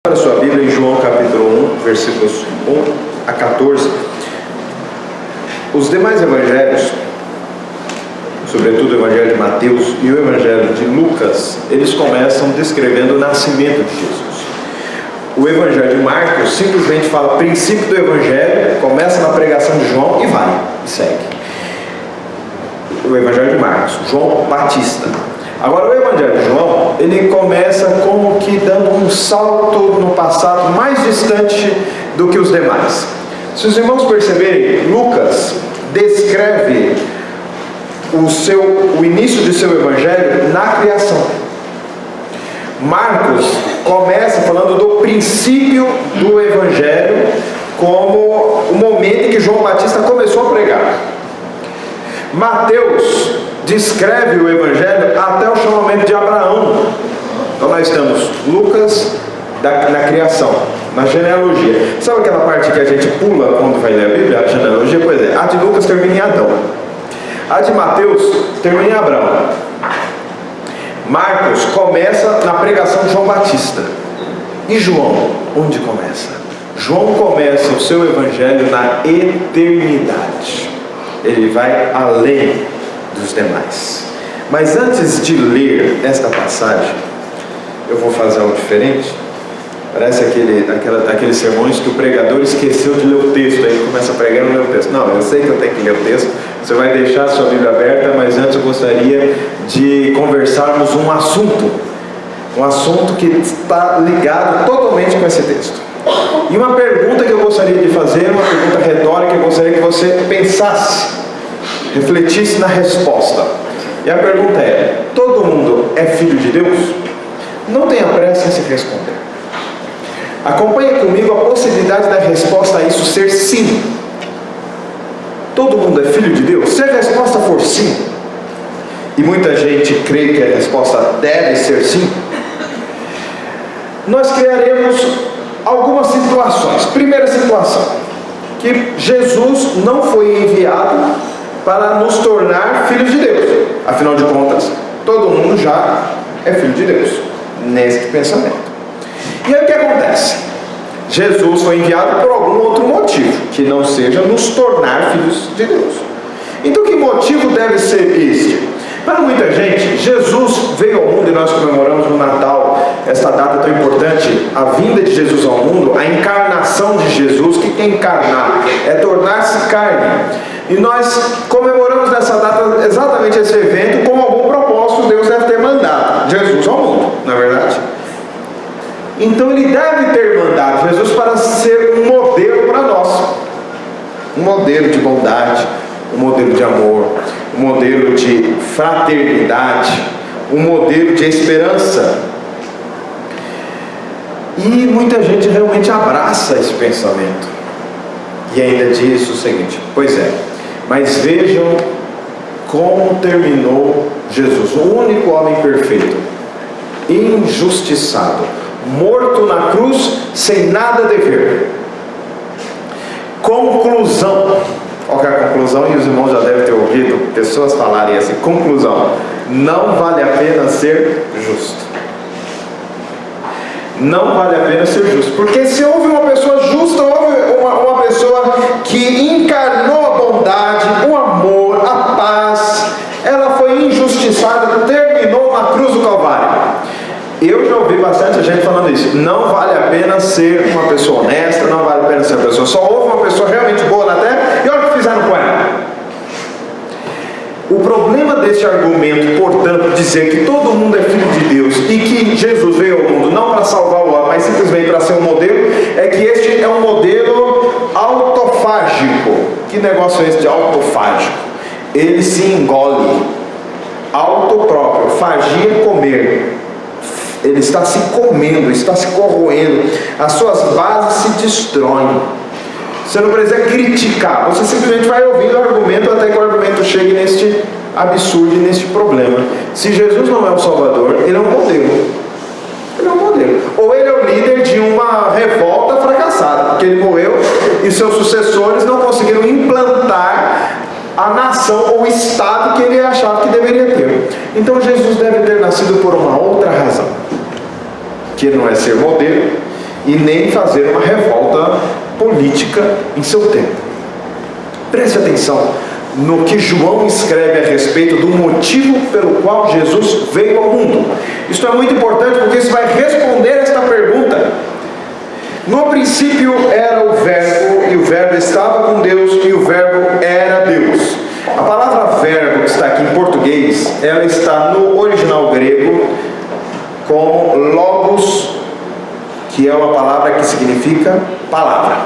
Para a sua Bíblia em João capítulo 1, versículos 1 a 14. Os demais evangelhos, sobretudo o evangelho de Mateus e o evangelho de Lucas, eles começam descrevendo o nascimento de Jesus. O evangelho de Marcos simplesmente fala princípio do evangelho, começa na pregação de João e vai, e segue. O evangelho de Marcos, João Batista. Agora o evangelho de João, ele começa como que dando um salto no passado mais distante do que os demais. Se os irmãos perceberem, Lucas descreve o início de seu evangelho na criação. Marcos começa falando do princípio do evangelho como o momento em que João Batista começou a pregar. Mateus descreve o evangelho até o chamamento de Abraão. Então nós estamos Lucas na criação, na genealogia. Sabe aquela parte que a gente pula quando vai ler a Bíblia? A genealogia? Pois é, a de Lucas termina em Adão, a de Mateus termina em Abraão. Marcos começa na pregação de João Batista. E João, onde começa? João começa o seu evangelho na eternidade. Ele vai além dos demais. Mas antes de ler esta passagem, eu vou fazer algo diferente. Parece aqueles sermões que o pregador esqueceu de ler o texto, aí ele começa a pregar e não lê o texto. Não, eu sei que eu tenho que ler o texto. Você vai deixar a sua Bíblia aberta, mas antes eu gostaria de conversarmos um assunto que está ligado totalmente com esse texto. E uma pergunta que eu gostaria de fazer, uma pergunta retórica, eu gostaria que você pensasse, refletisse na resposta. E a pergunta é: todo mundo é filho de Deus? Não tenha pressa em se responder. Acompanhe comigo a possibilidade da resposta a isso ser sim. Todo mundo é filho de Deus? Se a resposta for sim, e muita gente crê que a resposta deve ser sim, nós criaremos algumas situações. Primeira situação, que Jesus não foi enviado para nos tornar filhos de Deus. Afinal de contas, todo mundo já é filho de Deus, neste pensamento. E aí o que acontece? Jesus foi enviado por algum outro motivo, que não seja nos tornar filhos de Deus. Então que motivo deve ser este? Para muita gente, Jesus veio ao mundo, e nós comemoramos no Natal esta data tão importante, a vinda de Jesus ao mundo, a encarnação de Jesus. O que é encarnar? É tornar-se carne. E nós comemoramos nessa data exatamente esse evento com algum propósito. Deus deve ter mandado Jesus ao mundo, não é verdade? Então ele deve ter mandado Jesus para ser um modelo para nós, um modelo de bondade, um modelo de amor, um modelo de fraternidade, um modelo de esperança. E muita gente realmente abraça esse pensamento e ainda diz o seguinte: pois é, mas vejam como terminou Jesus, o único homem perfeito, injustiçado, morto na cruz, sem nada a dever. Conclusão. Qual que é a conclusão? E os irmãos já devem ter ouvido pessoas falarem assim: conclusão, não vale a pena ser justo. Não vale a pena ser justo, porque se houve uma pessoa justa, houve uma pessoa que encarnou a bondade, o amor, a paz. Ela foi injustiçada, terminou na cruz do Calvário. Eu já ouvi bastante gente falando isso: não vale a pena ser uma pessoa honesta, não vale a pena ser uma pessoa, só houve uma pessoa realmente boa na terra, e olha o que fizeram com ela. O problema deste argumento, portanto, dizer que todo mundo é filho de Deus e que Jesus veio ao mundo não para salvar o homem, mas simplesmente para ser um modelo, é que este é um modelo autofágico. Que negócio é esse de autofágico? Ele se engole, autopróprio, fagia comer. Ele está se comendo, está se corroendo, as suas bases se destroem. Você não precisa criticar, você simplesmente vai ouvindo o argumento até que o argumento chegue neste absurdo e neste problema. Se Jesus não é o Salvador, ele é um modelo. Ele é um modelo. Ou ele é o líder de uma revolta fracassada, porque ele morreu e seus sucessores não conseguiram implantar a nação ou o estado que ele achava que deveria ter. Então Jesus deve ter nascido por uma outra razão, que não é ser modelo e nem fazer uma revolta política em seu tempo. Preste atenção no que João escreve a respeito do motivo pelo qual Jesus veio ao mundo. Isso é muito importante porque isso vai responder esta pergunta. No princípio era o Verbo, e o Verbo estava com Deus, e o Verbo era Deus. A palavra verbo que está aqui em português, ela está no original grego como logos, que é uma palavra que significa palavra.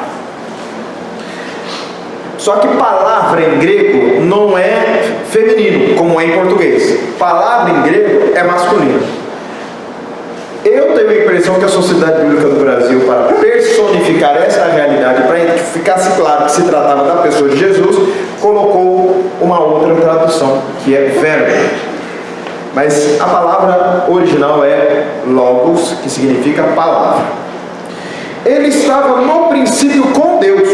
Só que palavra em grego não é feminino, como é em português. Palavra em grego é masculino. Eu tenho a impressão que a Sociedade Bíblica do Brasil, para personificar essa realidade, para que ficasse claro que se tratava da pessoa de Jesus, colocou uma outra tradução, que é verbo. Mas a palavra original é logos, que significa palavra. Ele estava no princípio com Deus.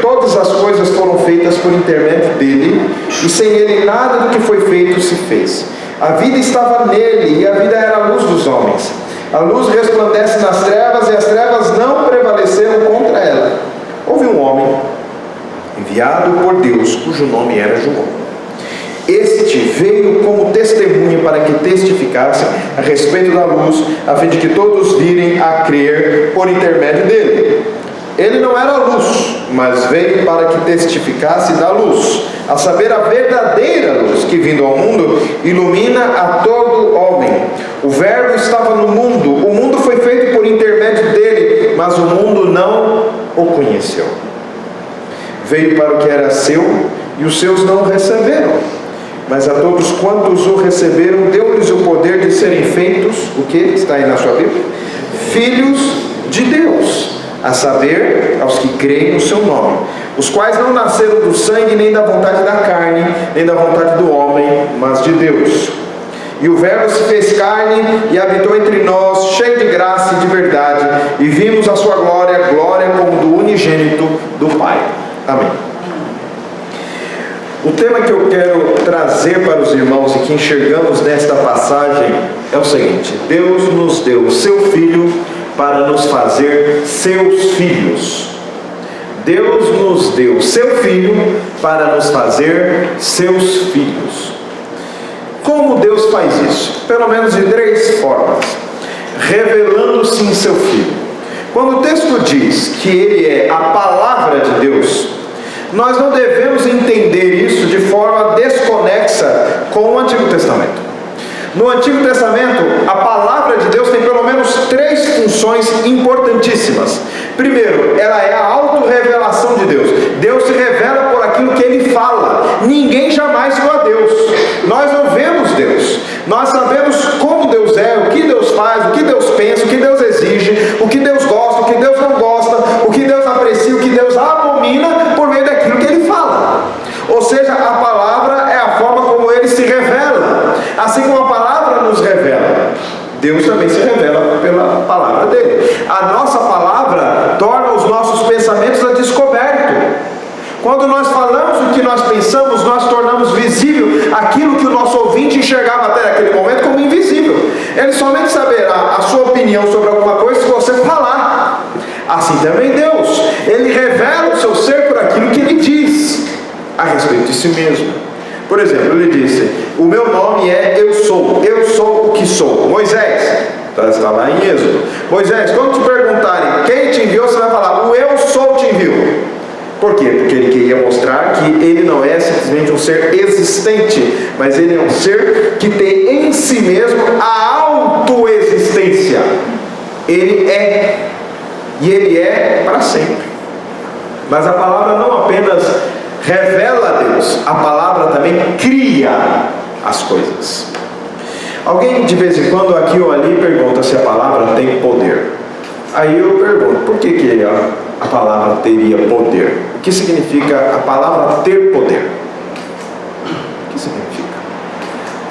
Todas as coisas foram feitas por intermédio dele, e sem ele nada do que foi feito se fez. A vida estava nele, e a vida era a luz dos homens. A luz resplandece nas trevas, e as trevas não prevaleceram contra ela. Houve um homem enviado por Deus, cujo nome era João. Este veio como testemunha para que testificasse a respeito da luz, a fim de que todos virem a crer por intermédio dele. Ele não era a luz, mas veio para que testificasse da luz, a saber, a verdadeira luz que, vindo ao mundo, ilumina a todo homem. O Verbo estava no mundo, o mundo foi feito por intermédio dele, mas o mundo não o conheceu. Veio para o que era seu, e os seus não o receberam. Mas a todos quantos o receberam, deu-lhes o poder de serem feitos, o que está aí na sua Bíblia? Filhos de Deus, a saber, aos que creem no seu nome, os quais não nasceram do sangue, nem da vontade da carne, nem da vontade do homem, mas de Deus. E o Verbo se fez carne e habitou entre nós, cheio de graça e de verdade, e vimos a sua glória, glória como do unigênito do Pai. Amém. O tema que eu quero trazer para os irmãos e que enxergamos nesta passagem é o seguinte: Deus nos deu o seu Filho para nos fazer seus filhos. Deus nos deu o seu Filho para nos fazer seus filhos. Como Deus faz isso? Pelo menos de 3 formas. Revelando-se em seu Filho. Quando o texto diz que Ele é a palavra de Deus, nós não devemos entender isso de forma desconexa com o Antigo Testamento. No Antigo Testamento, a palavra de Deus tem pelo menos 3 funções importantíssimas. Primeiro, ela é a autorrevelação de Deus. Deus se revela por aquilo que Ele fala. Ninguém jamais viu a Deus. Nós não vemos Deus. Nós sabemos como Deus é, o que Deus faz, o que Deus pensa, o que Deus exige, o que Deus gosta, o que Deus não gosta, o que Deus aprecia, o que Deus abomina, por meio daquilo que Ele fala. Ou seja, a palavra é a forma como Ele se revela. Assim como a palavra nos revela, Deus também se revela pela palavra dele. A nossa palavra torna os nossos pensamentos a descoberto. Quando nós falamos o que nós pensamos, nós tornamos visível aquilo que o nosso ouvinte enxergava até aquele momento como invisível. Ele somente saberá a sua opinião sobre alguma coisa se você falar. Assim também Deus, Ele revela o seu ser por aquilo que Ele diz a respeito de si mesmo. Por exemplo, Ele disse: o meu nome é eu sou o que sou. Moisés, está lá em Êxodo. Moisés, quando te perguntarem quem te enviou, você vai falar: o eu sou te enviou. Por quê? Porque Ele queria mostrar que Ele não é simplesmente um ser existente, mas Ele é um ser que tem em si mesmo a autoexistência. Ele é, e Ele é para sempre. Mas a palavra não apenas revela a Deus, a palavra também cria as coisas. Alguém de vez em quando aqui ou ali pergunta se a palavra tem poder. Aí eu pergunto, por que a palavra teria poder? O que significa a palavra ter poder? O que significa?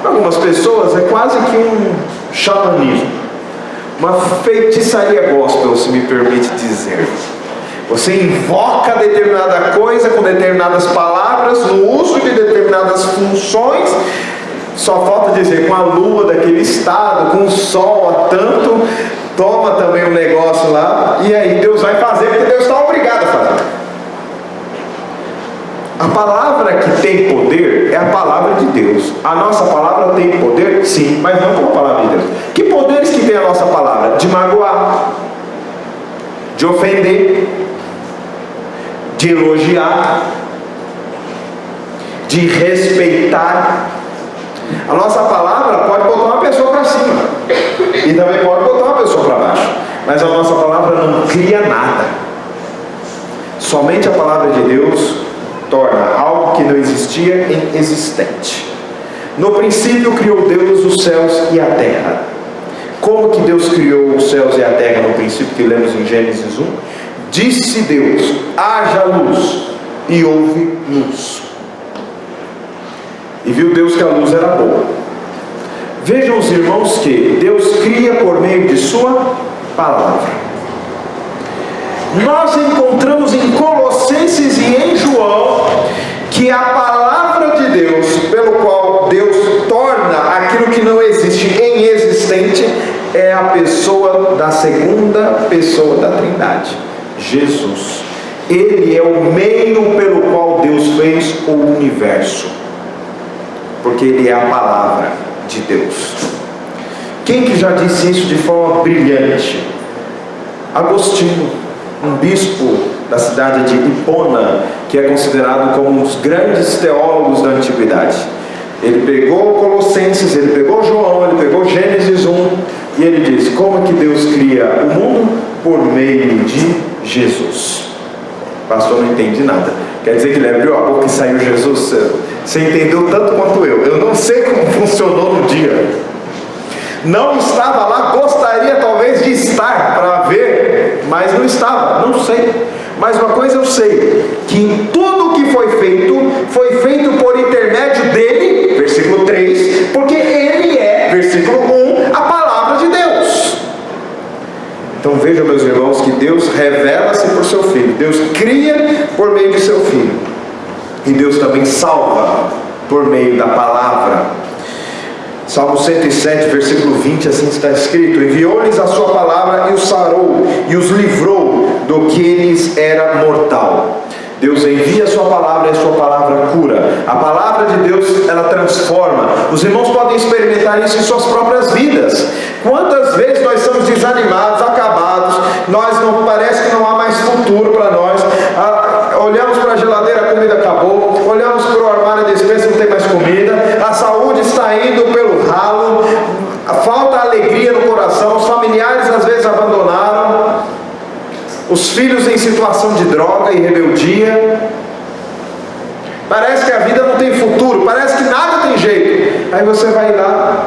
Para algumas pessoas é quase que um xamanismo, uma feitiçaria gospel, se me permite dizer. Você invoca determinada coisa com determinadas palavras, no uso de determinadas funções. Só falta dizer, com a lua daquele estado, com o sol a tanto, toma também um negócio lá, e aí Deus vai fazer, porque Deus está obrigado a fazer. A palavra que tem poder é a palavra de Deus. A nossa palavra tem poder? Sim, mas não como a palavra de Deus. Que poderes que tem a nossa palavra? De magoar, de ofender, de elogiar, de respeitar. A nossa palavra pode botar uma pessoa para cima e também pode botar uma pessoa para baixo, mas a nossa palavra não cria nada. Somente a palavra de Deus torna algo que não existia em existente. No princípio criou Deus os céus e a terra. Como que Deus criou os céus e a terra no princípio, que lemos em Gênesis 1? Disse Deus: haja luz, e houve luz. E viu Deus que a luz era boa. Vejam os irmãos que Deus cria por meio de sua palavra. Nós encontramos em Colossenses e em João que a palavra de Deus, pelo qual Deus torna aquilo que não existe em existente, é a pessoa da segunda pessoa da Trindade, Jesus. Ele é o meio pelo qual Deus fez o universo, porque Ele é a palavra de Deus. Quem que já disse isso de forma brilhante? Agostinho, um bispo da cidade de Hipona, que é considerado como um dos grandes teólogos da antiguidade. Ele pegou Colossenses, ele pegou João, ele pegou Gênesis 1, e ele diz: como que Deus cria o mundo? Por meio de Jesus. O pastor não entende nada. Quer dizer que ele abriu a boca e saiu Jesus? Você entendeu tanto quanto eu. Eu não sei como funcionou no dia. Não estava lá, gostaria talvez de estar para ver, mas não estava, não sei. Mas uma coisa eu sei, que em tudo que foi feito por intermédio dele, versículo 3, porque ele é, versículo 1, a palavra de Deus. Então vejam, meus irmãos, que Deus revela-se por seu Filho, Deus cria por meio de seu Filho, e Deus também salva por meio da palavra. Salmo 107, versículo 20, assim está escrito: enviou-lhes a sua palavra e os sarou, e os livrou do que lhes era mortal. Deus envia a sua palavra e a sua palavra cura. A palavra de Deus, ela transforma. Os irmãos podem experimentar isso em suas próprias vidas. Quantas vezes nós estamos desanimados, acabados, parece que não há mais futuro para nós. Olhamos para a geladeira, a comida acabou. Olhamos para o armário da despensa, não tem mais comida. A saúde está indo pelo ralo. Falta alegria no coração. Os familiares às vezes abandonaram. Os filhos em situação de droga e rebeldia. Parece que a vida não tem futuro. Parece que nada tem jeito. Aí você vai lá,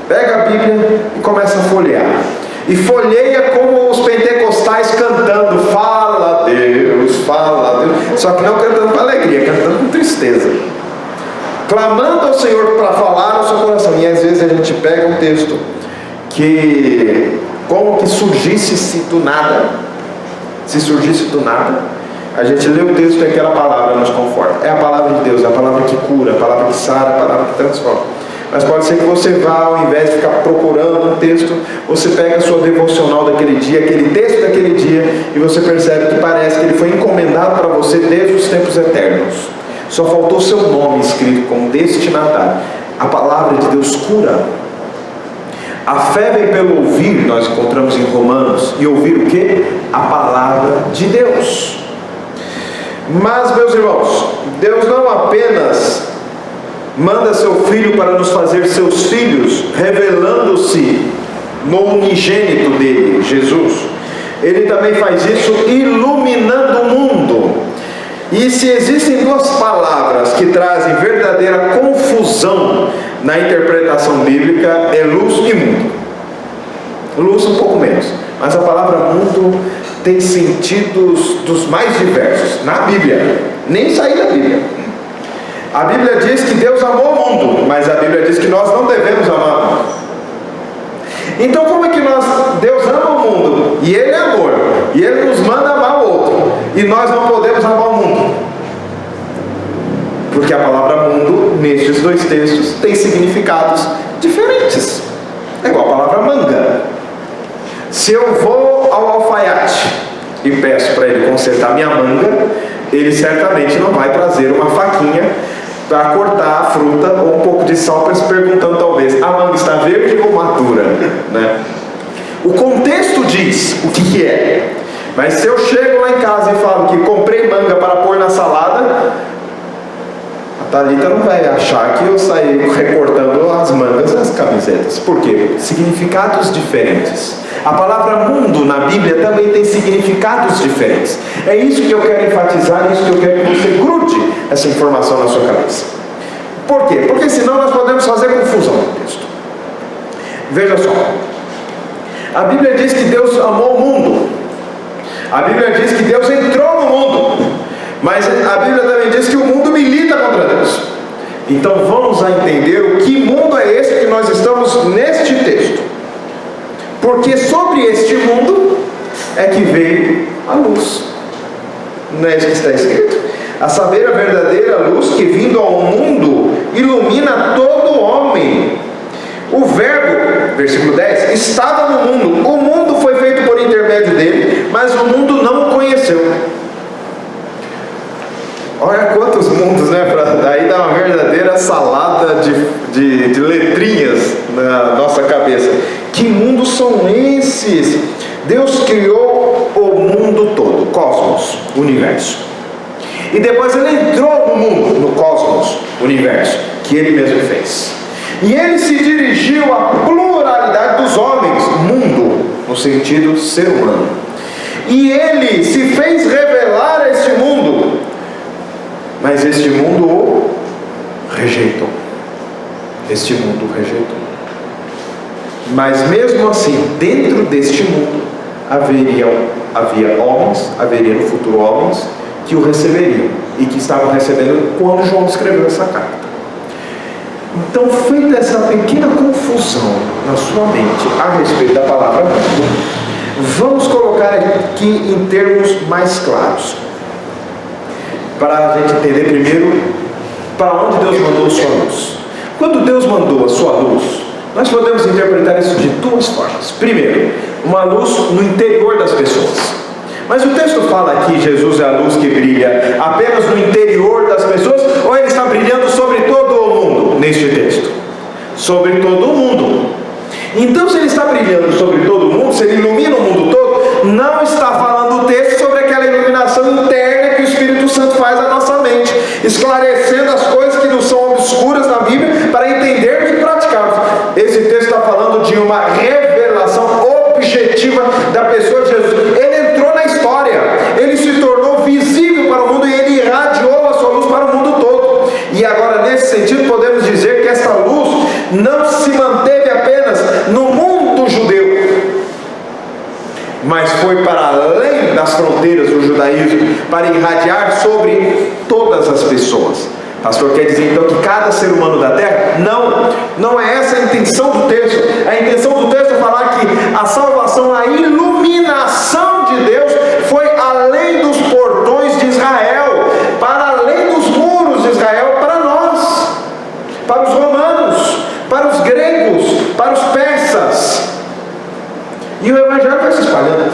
pega a Bíblia e começa a folhear. E folheia como os pentecostais cantando: fala Deus, fala Deus. Só que não cantando com alegria, cantando com tristeza, clamando ao Senhor para falar ao seu coração. E às vezes a gente pega um texto que, como que surgisse do nada. Se surgisse do nada, a gente lê o texto e aquela palavra nos conforta. É a palavra de Deus, é a palavra que cura, a palavra que sara, a palavra que transforma. Mas pode ser que você vá, ao invés de ficar procurando um texto, você pega a sua devocional daquele dia, aquele texto daquele dia, e você percebe que parece que ele foi encomendado para você desde os tempos eternos. Só faltou seu nome escrito como destinatário. A palavra de Deus cura. A fé vem pelo ouvir, nós encontramos em Romanos. E ouvir o quê? A palavra de Deus. Mas, meus irmãos, Deus não apenas manda seu Filho para nos fazer seus filhos, revelando-se no unigênito dele, Jesus. Ele também faz isso iluminando o mundo. E se existem duas palavras que trazem verdadeira confusão na interpretação bíblica, é luz e mundo. Luz um pouco menos, mas a palavra mundo tem sentidos dos mais diversos na Bíblia, nem sair da Bíblia. A Bíblia diz que Deus amou o mundo, mas a Bíblia diz que nós não devemos amar o mundo. Então como é que Deus ama o mundo, e Ele é amor, e Ele nos manda amar o outro, e nós não podemos amar o mundo? Porque a palavra mundo, nestes dois textos, tem significados diferentes. É igual a palavra manga. Se eu vou ao alfaiate e peço para ele consertar minha manga, ele certamente não vai trazer uma faquinha para cortar a fruta ou um pouco de sal, perguntando talvez, a manga está verde ou madura, né? O contexto diz o que é. Mas se eu chego lá em casa e falo que comprei manga para pôr na salada, a Thalita não vai achar que eu saí recortando as mangas e as camisetas. Por quê? Significados diferentes. A palavra mundo na Bíblia também tem significados diferentes. É isso que eu quero enfatizar, é isso que eu quero que você grude essa informação na sua cabeça. Por quê? Porque senão nós podemos fazer confusão no texto. Veja só. A Bíblia diz que Deus amou o mundo. A Bíblia diz que Deus entrou no mundo. Mas a Bíblia também diz que o mundo milita contra Deus. Então vamos a entender o que mundo é esse que nós estamos neste texto. Porque sobre este mundo é que veio a luz. Não é isso que está escrito? A saber, a verdadeira luz que vindo ao mundo ilumina todo homem. O verbo, versículo 10, estava no mundo. O mundo foi feito por intermédio dele, mas o mundo não o conheceu. Olha quantos mundos, né? Daí dá uma verdadeira salada de letrinhas na nossa cabeça. Que mundos são esses? Deus criou o mundo todo, o cosmos, o universo. E depois ele entrou no mundo, no cosmos, o universo, que ele mesmo fez. E ele se dirigiu à pluralidade dos homens, mundo, no sentido ser humano. E ele se fez revelar a este mundo, mas este mundo o rejeitou. Este mundo o rejeitou. Mas mesmo assim, dentro deste mundo, havia homens, haveria no futuro homens, que o receberiam, e que estavam recebendo quando João escreveu essa carta. Então, feita essa pequena confusão na sua mente a respeito da palavra mundo, vamos colocar aqui em termos mais claros, para a gente entender primeiro para onde Deus mandou sua luz. Quando Deus mandou a sua luz, nós podemos interpretar isso de duas formas. Primeiro, uma luz no interior das pessoas. Mas o texto fala que Jesus é a luz que brilha apenas no interior das pessoas, ou ele está brilhando sobre todo o mundo neste texto? Sobre todo o mundo. Então, se ele está brilhando sobre todo o mundo, se ele ilumina o mundo todo, não está falando o texto sobre aquela iluminação interna que o Espírito Santo faz na nossa mente, esclarecendo as coisas que nos são obscuras na Bíblia para entendermos e praticarmos. Esse texto está falando de uma revelação objetiva da pessoa de Jesus. Ele entrou na história, ele se tornou visível para o mundo e ele irradiou a sua luz para o mundo todo. E agora, nesse sentido, podemos dizer que essa luz não se manteve apenas no mundo judeu, mas foi para além das fronteiras do judaísmo, para irradiar sobre todas as pessoas. Pastor, quer dizer então que cada ser humano da terra? Não é essa a intenção do texto. A intenção do texto é falar que a salvação, a iluminação de Deus foi além dos portões de Israel, para além dos muros de Israel, para nós, para os romanos, para os gregos, para os persas. E o evangelho vai se espalhando.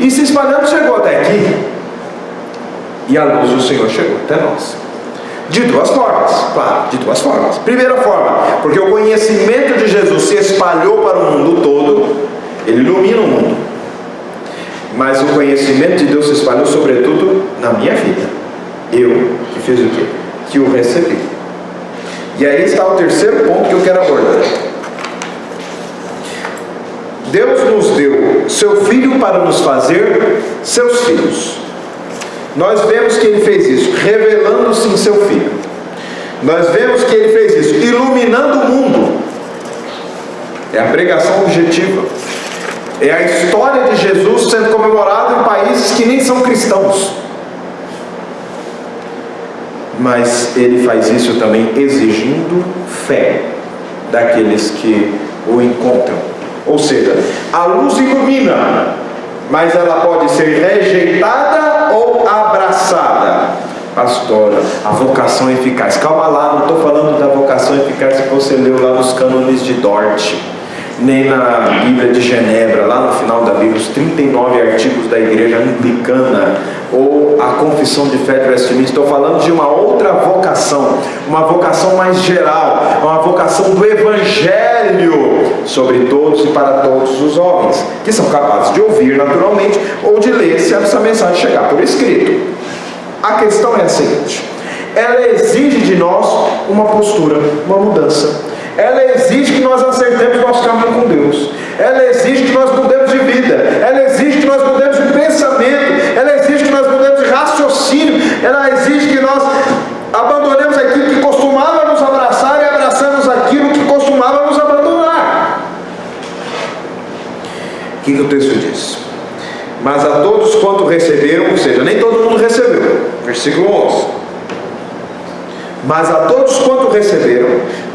E se espalhando, chegou até aqui. E a luz do Senhor chegou até nós. De duas formas, claro, de duas formas. Primeira forma, porque o conhecimento de Jesus se espalhou para o mundo todo, ele ilumina o mundo. Mas o conhecimento de Deus se espalhou sobretudo na minha vida. Eu, que fiz o quê? Que o recebi. E aí está o terceiro ponto que eu quero abordar. Deus nos deu seu Filho para nos fazer seus filhos. Nós vemos que ele fez isso, revelando-se em seu Filho. Nós vemos que ele fez isso, iluminando o mundo. É a pregação objetiva. É a história de Jesus sendo comemorada em países que nem são cristãos. Mas ele faz isso também exigindo fé daqueles que o encontram. Ou seja, a luz ilumina, mas ela pode ser rejeitada ou abraçada. Pastora, a vocação eficaz. Calma lá, não estou falando da vocação eficaz que você leu lá nos cânones de Dort. nem na Bíblia de Genebra, lá no final da Bíblia, os 39 artigos da Igreja Anglicana, ou a Confissão de Fé de Westminster. Estou falando de uma outra vocação, uma vocação mais geral, uma vocação do Evangelho sobre todos e para todos os homens, que são capazes de ouvir naturalmente, ou de ler se essa mensagem chegar por escrito. A questão é a seguinte: ela exige de nós uma postura, uma mudança. Ela exige que nós acertemos nosso caminho com Deus. Ela exige que nós mudemos de vida. Ela exige que nós mudemos de pensamento. Ela exige que nós mudemos de raciocínio. Ela exige que nós abandonemos aquilo que costumava nos abraçar e abraçamos aquilo que costumava nos abandonar. O que o texto diz? Mas a todos quanto receberam, ou seja, nem todo mundo recebeu. Versículo 11. Mas a todos quanto receberam,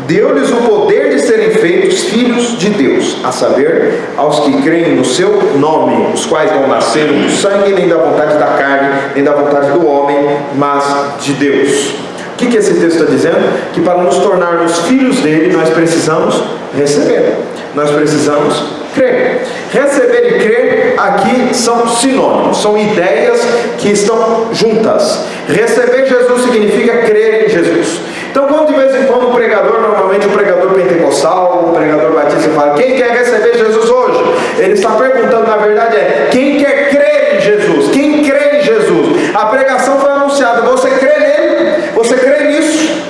deu-lhes o poder de serem feitos filhos de Deus, a saber, aos que creem no seu nome, os quais não nasceram do sangue, nem da vontade da carne, nem da vontade do homem, mas de Deus. O que esse texto está dizendo? Que para nos tornarmos filhos dele, nós precisamos receber, nós precisamos crer. Receber e crer aqui são sinônimos, são ideias que estão juntas. Receber Jesus significa crer em Jesus. Então, quando de vez em quando o pregador, normalmente o pregador pentecostal, o pregador batista, fala: quem quer receber Jesus hoje? Ele está perguntando, na verdade, quem quer crer em Jesus? Quem crê em Jesus? A pregação foi anunciada, você crê nele? Você crê nisso?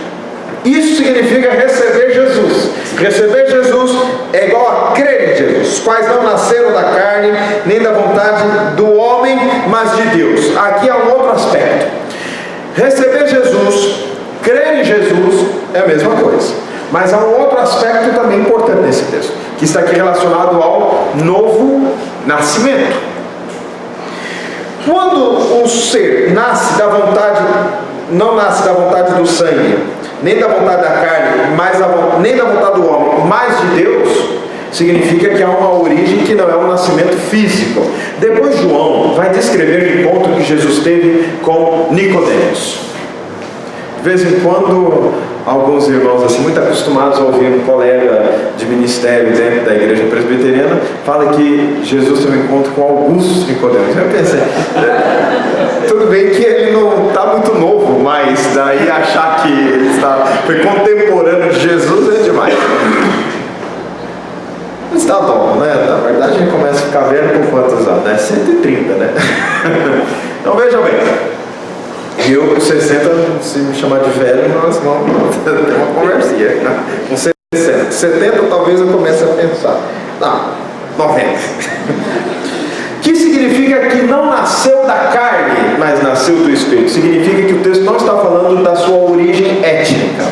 Isso significa receber Jesus. Receber Jesus é igual a crer em Jesus, os quais não nasceram da carne, nem da vontade do homem, mas de Deus. Aqui há um outro aspecto. Receber Jesus, crer em Jesus é a mesma coisa, mas há um outro aspecto também importante nesse texto, que está aqui relacionado ao novo nascimento. Quando o ser nasce da vontade, não nasce da vontade do sangue, nem da vontade da carne, nem da vontade do homem, mas de Deus, significa que há uma origem que não é um nascimento físico. Depois João vai descrever o encontro que Jesus teve com Nicodemos. De vez em quando, alguns irmãos assim, muito acostumados a ouvir um colega de ministério dentro da igreja presbiteriana, fala que Jesus teve um encontro com Augusto Nicodemos. Eu pensei, tudo bem que ele não está muito novo, mas daí achar que ele foi contemporâneo de Jesus é demais. Mas está bom, né? Na verdade a gente começa a ficar velho com quantos anos? Né? 130, né? Então vejam bem. Eu com 60, se me chamar de velho, nós vamos ter uma conversinha. Né? Com 60, 70 talvez eu comece a pensar. Não, 90. Que significa que não nasceu da carne, mas nasceu do Espírito. Significa que o texto não está falando da sua origem étnica.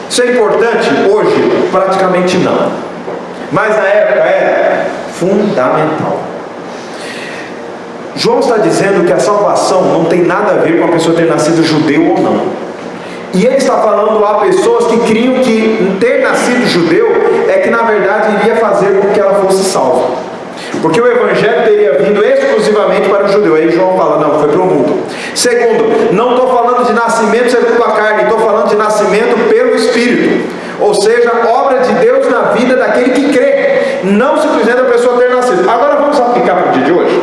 Isso é importante? Hoje, praticamente não. Mas na época era fundamental. João está dizendo que a salvação não tem nada a ver com a pessoa ter nascido judeu ou não. E ele está falando a pessoas que criam que ter nascido judeu é que na verdade iria fazer com que ela fosse salva. Porque o Evangelho teria vindo exclusivamente para o judeu. Aí João fala, não, foi para o mundo. Segundo, não estou falando de nascimento segundo a carne, estou falando de nascimento pelo Espírito. Ou seja, obra de Deus na vida daquele que crê. Não simplesmente a pessoa ter nascido. Agora vamos aplicar para o dia de hoje.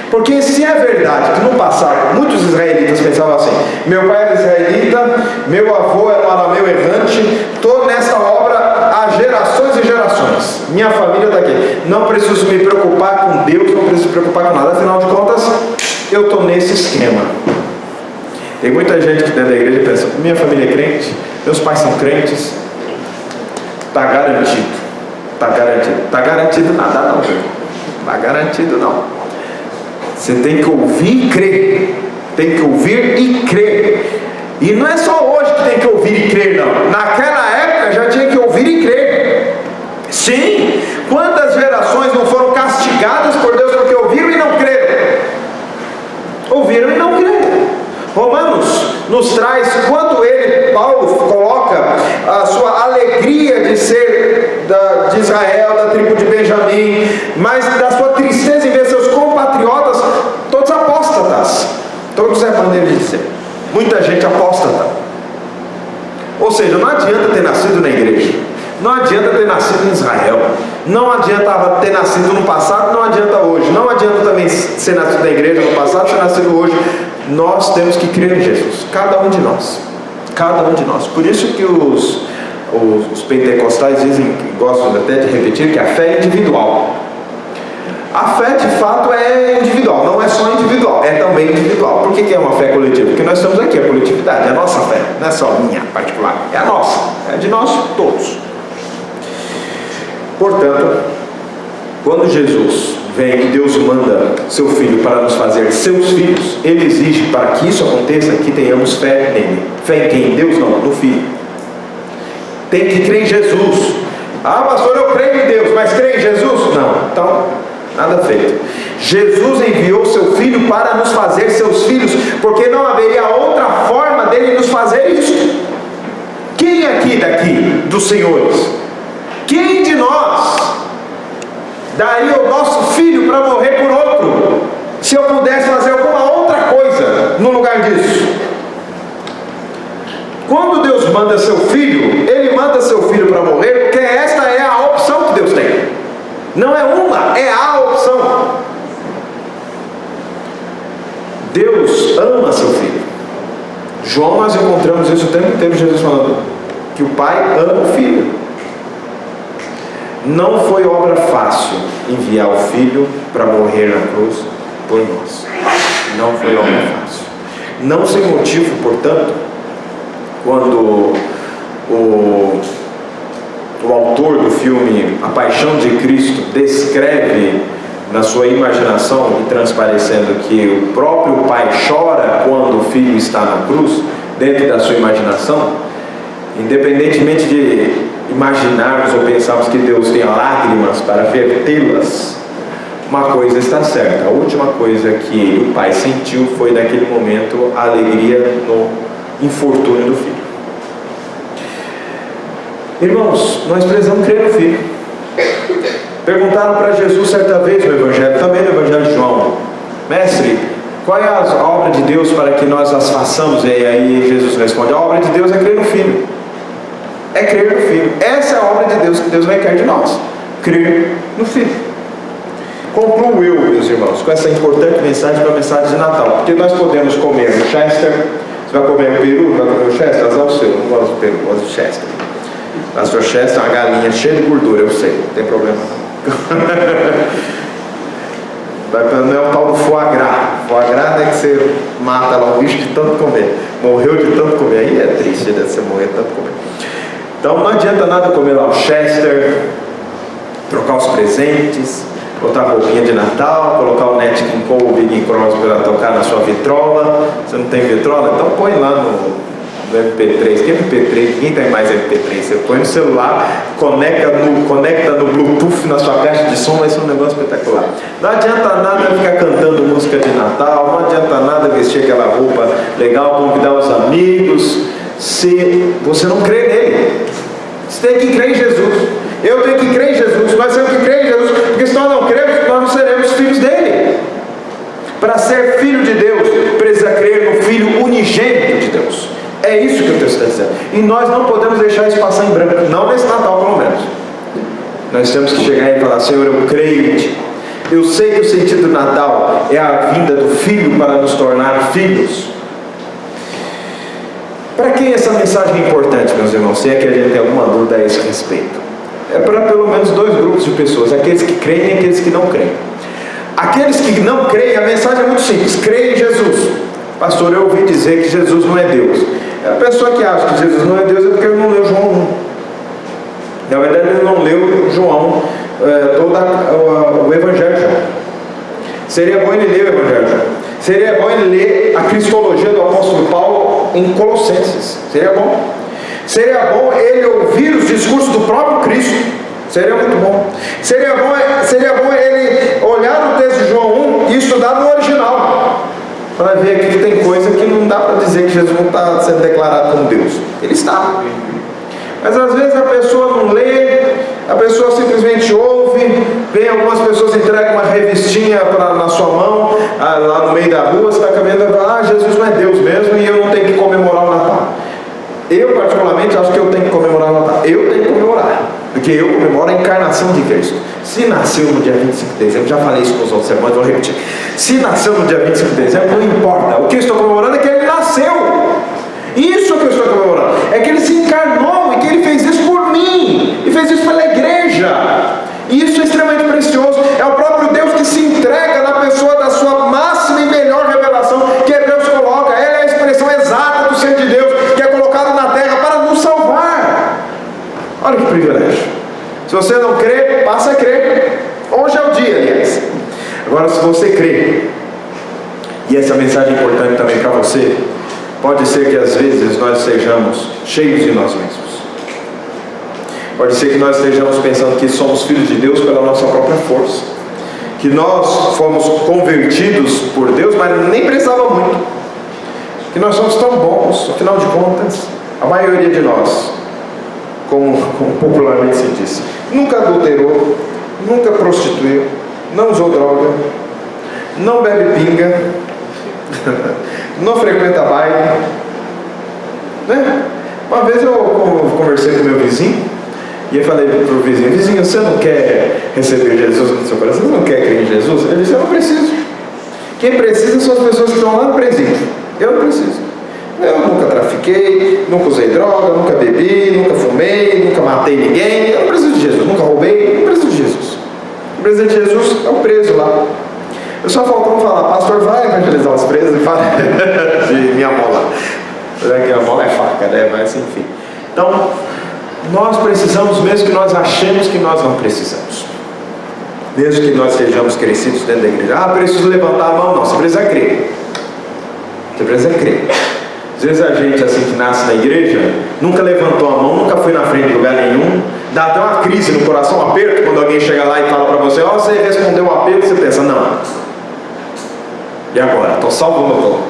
Porque se é verdade que no passado muitos israelitas pensavam assim: meu pai era israelita, meu avô era um arameu errante, estou nessa obra há gerações e gerações, minha família está aqui, não preciso me preocupar com Deus, não preciso me preocupar com nada, afinal de contas eu estou nesse esquema. Tem muita gente que dentro da igreja pensa: minha família é crente, meus pais são crentes, está garantido. Está garantido nada não, está garantido não. Você tem que ouvir e crer. Tem que ouvir e crer. E não é só hoje que tem que ouvir e crer, não. Naquela época já tinha que ouvir e crer. Sim, quantas gerações não foram castigadas por Deus porque ouviram e não creram? Ouviram e não creram. Romanos nos traz quanto Paulo coloca a sua alegria de ser de Israel, da tribo de Benjamim, mas da sua tristeza em ver seus compatriotas todos apóstatas. Todos é maneira de dizer. Muita gente apóstata. Ou seja, não adianta ter nascido na igreja. Não adianta ter nascido em Israel, não adianta ter nascido no passado, não adianta hoje, não adianta também ser nascido na igreja no passado, ser nascido hoje. Nós temos que crer em Jesus, cada um de nós, cada um de nós. Por isso que os pentecostais dizem, gostam até de repetir, que a fé é individual. A fé de fato é individual, não é só individual, é também individual. Por que é uma fé coletiva? Porque nós estamos aqui, a coletividade, é a nossa fé, não é só minha particular, é a nossa, é de nós todos. Portanto, quando Jesus vem e Deus manda seu Filho para nos fazer seus filhos, Ele exige, para que isso aconteça, que tenhamos fé nele. Fé em quem? Em Deus? Não, no Filho. Tem que crer em Jesus. Ah, pastor, eu creio em Deus, mas creio em Jesus? Não. Então, nada feito. Jesus enviou seu Filho para nos fazer seus filhos, porque não haveria outra forma dele nos fazer isso. Quem daqui, dos senhores? Quem de nós daria o nosso filho para morrer por outro, se eu pudesse fazer alguma outra coisa no lugar disso? Quando Deus manda seu filho, Ele manda seu filho para morrer, porque esta é a opção que Deus tem. Não é uma, é a opção. Deus ama seu filho. João, nós encontramos isso o tempo inteiro, Jesus falando que o Pai ama o Filho. Não foi obra fácil enviar o Filho para morrer na cruz por nós. Não foi obra fácil. Não sem motivo, portanto, quando o autor do filme A Paixão de Cristo descreve na sua imaginação e transparecendo que o próprio Pai chora quando o Filho está na cruz, dentro da sua imaginação, independentemente de imaginarmos ou pensarmos que Deus tem lágrimas para vertê-las, uma coisa está certa: a última coisa que o Pai sentiu foi naquele momento a alegria no infortúnio do Filho. Irmãos, nós precisamos crer no Filho. Perguntaram para Jesus certa vez no Evangelho, também no Evangelho de João: mestre, qual é a obra de Deus para que nós as façamos? E aí Jesus responde: a obra de Deus é crer no Filho. É crer no Filho. Essa é a obra de Deus que Deus requer de nós: crer no Filho. Concluo eu, meus irmãos, com essa importante mensagem, para a mensagem de Natal. Porque nós podemos comer o Chester. Você vai comer o peru? Vai comer o Chester? Azar o seu, não gosto do peru, gosto do Chester. Pastor Chester é uma galinha cheia de gordura, eu sei, não tem problema não. Não é o tal do foie gras. Foie gras é que você mata lá o bicho de tanto comer. Morreu de tanto comer. Aí é triste, né? Você morrer de tanto comer. Então não adianta nada comer lá o Chester, trocar os presentes, botar a roupinha de Natal, colocar o Nat King Cole, o Big Crosby para tocar na sua vitrola. Você não tem vitrola? Então põe lá no MP3. Que MP3? Ninguém tem mais MP3. Você põe no celular, conecta no Bluetooth na sua caixa de som, vai ser um negócio espetacular. Não adianta nada ficar cantando música de Natal, não adianta nada vestir aquela roupa legal, convidar os amigos, se você não crê nele. Você tem que crer em Jesus. Eu tenho que crer em Jesus. Nós temos que crer em Jesus, porque se nós não cremos, nós não seremos filhos dele. Para ser filho de Deus, precisa crer no Filho unigênito de Deus. É isso que o texto está dizendo. E nós não podemos deixar isso passar em branco, não nesse Natal pelo menos. Nós temos que chegar e falar: Senhor, eu creio em Ti. Eu sei que o sentido do Natal é a vinda do Filho para nos tornar filhos. Para quem essa mensagem é importante, meus irmãos? Se é que a gente tem alguma dúvida a esse respeito. É para pelo menos dois grupos de pessoas: aqueles que creem e aqueles que não creem. Aqueles que não creem, a mensagem é muito simples: creem em Jesus. Pastor, eu ouvi dizer que Jesus não é Deus. A pessoa que acha que Jesus não é Deus é porque ele não leu João 1. Na verdade, ele não leu João, todo o Evangelho de João. Seria bom ele ler o Evangelho de João. Seria bom ele ler a cristologia do apóstolo Paulo em Colossenses. Seria bom. Seria bom ele ouvir os discursos do próprio Cristo. Seria muito bom. Seria bom ele olhar o texto de João 1 e estudar no original, para ver aqui que tem coisa que não dá para dizer que Jesus não está sendo declarado como Deus. Ele está. Mas às vezes a pessoa não lê, a pessoa simplesmente ouve, vem algumas pessoas entregam uma revistinha na sua mão, lá no meio da rua, você está caminhando e fala: Jesus não é Deus mesmo e eu não tenho que comemorar o Natal. Eu particularmente acho que eu tenho que comemorar o Natal. Eu tenho que comemorar. porque eu comemoro a encarnação de Cristo. Se nasceu no dia 25 de dezembro, já falei isso com os outros irmãos, vou repetir. Se nasceu no dia 25 de dezembro, não importa. O que eu estou comemorando é que ele nasceu. Isso é o que eu estou comemorando. É que ele se encarnou e que ele fez isso por mim. E fez isso pela igreja. E isso é extremamente precioso. É o próprio Deus que se entrega na pessoa da sua máxima e melhor revelação, que Hebreus coloca. Ela é a expressão exata do ser de Deus, que é colocado na terra para nos salvar. Olha que privilégio. Se você não crê, passa a crer. Hoje é o dia, aliás. Agora, se você crê, e essa mensagem é importante também para você, pode ser que às vezes nós sejamos cheios de nós mesmos. Pode ser que nós estejamos pensando que somos filhos de Deus pela nossa própria força, que nós fomos convertidos por Deus, mas nem precisava muito, que nós somos tão bons. Afinal de contas, a maioria de nós, como popularmente se diz, nunca adulterou, nunca prostituiu, não usou droga, não bebe pinga, não frequenta baile, né? Uma vez eu conversei com meu vizinho e eu falei para o vizinho: vizinho, você não quer receber Jesus no seu coração? Você não quer crer em Jesus? Ele disse: eu não preciso. Quem precisa são as pessoas que estão lá no presídio. Eu não preciso. Eu nunca trafiquei, nunca usei droga, nunca bebi, nunca fumei, nunca matei ninguém. Eu não preciso de Jesus. Nunca roubei, não preciso de Jesus. O presidente de Jesus é o preso lá. Eu só faltou falar: pastor, vai evangelizar os presos e fala de minha mola. Minha mola é faca, né? Mas enfim. Então, nós precisamos, mesmo que nós achemos que nós não precisamos, mesmo que nós sejamos crescidos dentro da igreja. Ah, preciso levantar a mão. Não, você precisa crer. Você precisa crer. Às vezes a gente assim que nasce na igreja, nunca levantou a mão, nunca foi na frente de lugar nenhum, dá até uma crise no coração, um aperto, quando alguém chega lá e fala para você: ó, você respondeu o apelo, você pensa: não. E agora? Estou salvo ou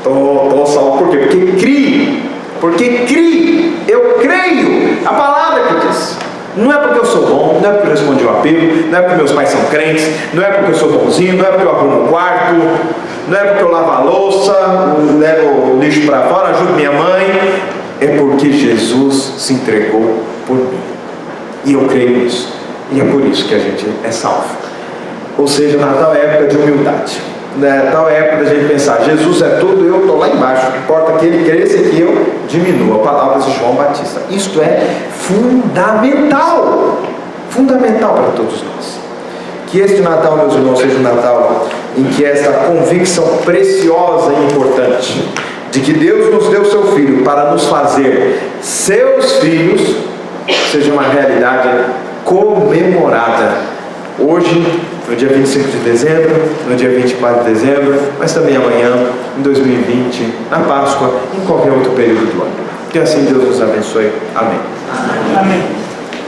não estou salvo? Por quê? Porque crie. Porque crie. Eu creio. A palavra que diz. Não é porque eu sou bom, não é porque eu respondi o apelo, não é porque meus pais são crentes, não é porque eu sou bonzinho, não é porque eu arrumo o quarto, não é porque eu lavo a louça, levo o lixo para fora, ajudo minha mãe. É porque Jesus se entregou por mim. E eu creio nisso. E é por isso que a gente é salvo. Ou seja, Natal é época de humildade. Natal é época da gente pensar: Jesus é tudo, eu estou lá embaixo. Não importa que ele cresça e que eu diminua. Palavras de João Batista. Isto é fundamental. Fundamental para todos nós. Que este Natal, meus irmãos, seja um Natal em que esta convicção preciosa e importante de que Deus nos deu seu Filho para nos fazer seus filhos seja uma realidade comemorada hoje, no dia 25 de dezembro, no dia 24 de dezembro, mas também amanhã, em 2020, na Páscoa, em qualquer outro período do ano. Que assim Deus nos abençoe. Amém. Amém.